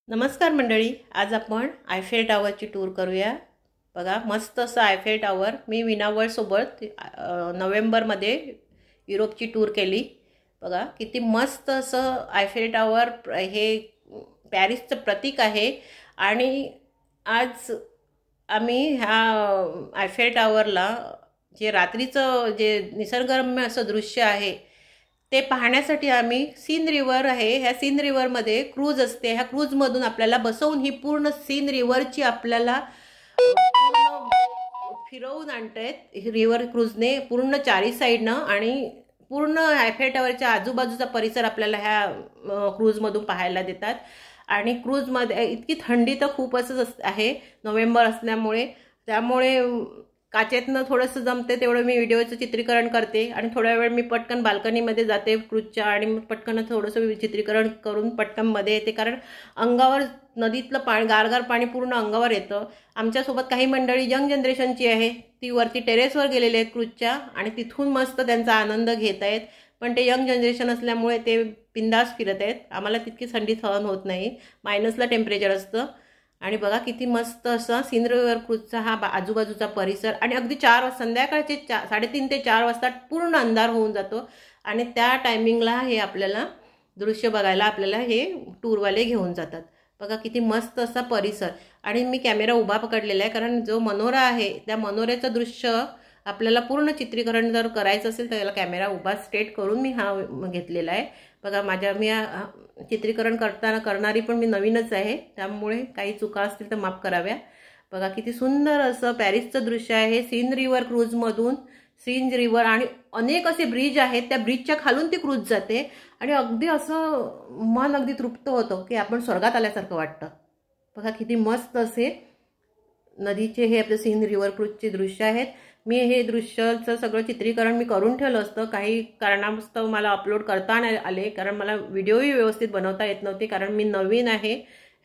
नमस्कार मंडळी, आज आपण आयफेल टॉवरची टूर करूया। बघा, मस्त असं आयफेल टॉवर मी विनावर्ल्डसोबत नोव्हेंबरमध्ये युरोपची टूर केली। बघा किती मस्त असं आयफेल टॉवर हे पॅरिसचं प्रतीक आहे। आणि आज आम्ही ह्या आयफेल टॉवरला जे रात्रीचं जे निसर्गरम्य असं दृश्य आहे ते पाहण्यासाठी आम्ही सीन रिवर आहे, ह्या सीन रिवरमध्ये क्रूज असते। ह्या क्रूजमधून आपल्याला बसवून ही पूर्ण सीन रिवरची आपल्याला पूर्ण फिरवून आणतायत रिवर क्रूजने पूर्ण चारी साईडनं। आणि पूर्ण आयफेल टॉवरच्या आजूबाजूचा परिसर आपल्याला ह्या क्रूजमधून पाहायला देतात। आणि क्रूजमध्ये इतकी थंडी तर खूपच आहे नोव्हेंबर असल्यामुळे, त्यामुळे काचेतनं थोडंसं जमते तेवढं मी व्हिडिओचं चित्रीकरण करते आणि थोड्या वेळ मी पटकन बाल्कनीमध्ये जाते क्रूजच्या आणि पटकन थोडंसं चित्रीकरण करून पटकन मध्ये येते, कारण अंगावर नदीतलं पाणी गारगार पाणी पूर्ण अंगावर येतं। आमच्यासोबत काही मंडळी यंग जनरेशनची आहे, ती वरती टेरेसवर गेलेले आहेत क्रूजच्या आणि तिथून मस्त त्यांचा आनंद घेत आहेत। पण ते यंग जनरेशन असल्यामुळे ते बिंदास फिरत आहेत, आम्हाला तितकी थंडी सहन होत नाही, मायनसला टेम्परेचर असतं। आणि बघा किती मस्त असा सीन रिवर क्रूजचा हा आजूबाजूचा परिसर। आणि अगदी संध्याकाळचे 3:30 ते 4 वाजता पूर्ण अंधार होऊन जातो आणि त्या टायमिंगला हे आपल्याला दृश्य बघायला आपल्याला हे टूरवाले घेऊन जातात। बघा किती मस्त असा परिसर। आणि मी कॅमेरा उभा पकडलेला आहे, कारण जो मनोरा आहे त्या मनोऱ्याचं दृश्य आपल्याला पूर्ण चित्रीकरण जर करायचं असेल तर याला कॅमेरा उभा स्ट्रेट करून मी हा घेतलेला आहे। बघा मी चित्रीकरण करणारी पण मी नवीनच आहे, त्यामुळे काही चुका असतील तर माफ कराव्या। बघा किती सुंदर असं पॅरिसचं दृश्य आहे सीन रिवर क्रूजमधून। सीन रिवर आणि अनेक असे ब्रिज आहेत, त्या ब्रिजच्या खालून ती क्रूज जाते आणि अगदी असं मन अगदी तृप्त होतं की आपण स्वर्गात आल्यासारखं वाटतं। बघा किती मस्त असे नदीचे हे आपले सीन रिवर क्रूजचे दृश्य आहेत। मी हे दृश्याचं सगळं चित्रीकरण मी करून ठेवलं असतं, काही कारणास्तव मला अपलोड करता नाही आले, कारण मला व्हिडिओही व्यवस्थित बनवता येत नव्हते, कारण मी नवीन आहे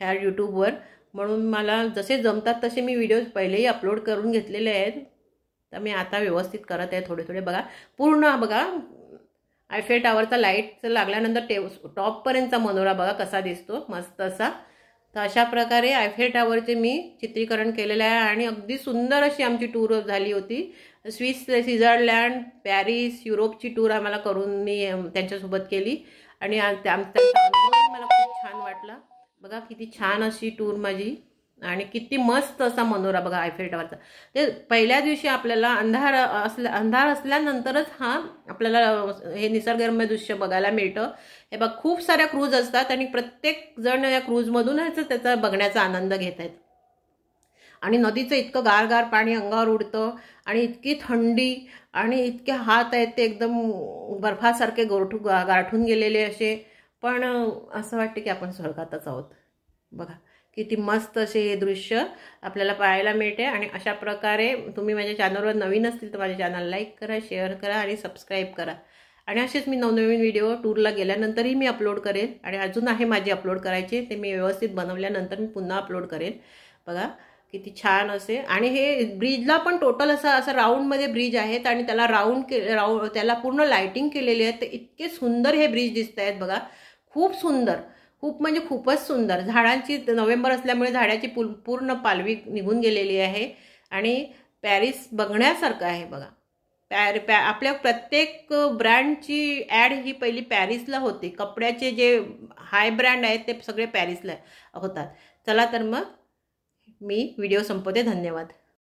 ह्या यूट्यूबवर। म्हणून मला जसे जमतात तसे मी व्हिडिओ पहिलेही अपलोड करून घेतलेले आहेत, तर मी आता व्यवस्थित करत आहे थोडे थोडे। बघा पूर्ण बघा आयफेल टॉवरचा लाईट लागल्यानंतर टॉपपर्यंतचा मनोरा बघा कसा दिसतो मस्त असा। तर अशा प्रकारे आयफेल टॉवरचे मी चित्रीकरण केलेलं आहे आणि अगदी सुंदर अशी आमची टूर झाली होती। स्विस, स्वित्झर्लंड, पॅरिस, युरोपची टूर आम्हाला करून मी त्यांच्यासोबत केली आणि त्यांचा अनुभव मला खूप छान वाटला। बघा किती छान अशी टूर माझी आणि किती मस्त असा मनोरा बघा आयफेल टॉवरचा। ते पहिल्या दिवशी आपल्याला अंधार असल्यानंतरच हा आपल्याला हे निसर्गरम्य दृश्य बघायला मिळतं। हे बघ खूप साऱ्या क्रूज असतात आणि प्रत्येक जण या क्रूजमधूनच त्याचा बघण्याचा आनंद घेत आहेत। आणि नदीचं इतकं गारगार पाणी अंगावर उडतं आणि इतकी थंडी आणि इतके हात आहेत ते एकदम बर्फासारखे गारठून गेलेले असे, पण असं वाटतं की आपण स्वर्गातच आहोत। बघा किती मस्त असे हे दृश्य आपल्याला पाहायला मिळते। आणि अशा प्रकारे तुम्ही माझ्या चॅनलवर नवीन असतील तर माझ्या चॅनल लाईक करा, शेअर करा आणि सबस्क्राईब करा। आणि असेच मी नवनवीन व्हिडिओ टूरला गेल्यानंतरही मी अपलोड करेन आणि अजून आहे माझे अपलोड करायचे, ते मी व्यवस्थित बनवल्यानंतर मी पुन्हा अपलोड करेन। बघा किती छान असे। आणि हे ब्रिजला पण टोटल असं राऊंडमध्ये ब्रिज आहेत आणि त्याला त्याला पूर्ण लाइटिंग केलेली आहे, तर इतके सुंदर हे ब्रिज दिसत आहेत बघा, खूप सुंदर, खूप म्हणजे खूपच सुंदर। झाडांची नोव्हेंबर असल्यामुळे झाडाची पूर्ण पालवी निघून गेलेली आहे आणि पॅरिस बघण्यासारखं आहे। बघा आपल्या प्रत्येक ब्रँडची ॲड ही पहिली पॅरिसला होती, कपड्याचे जे हाय ब्रँड आहेत ते सगळे पॅरिसला होतात। चला तर मग मी व्हिडिओ संपवते, धन्यवाद।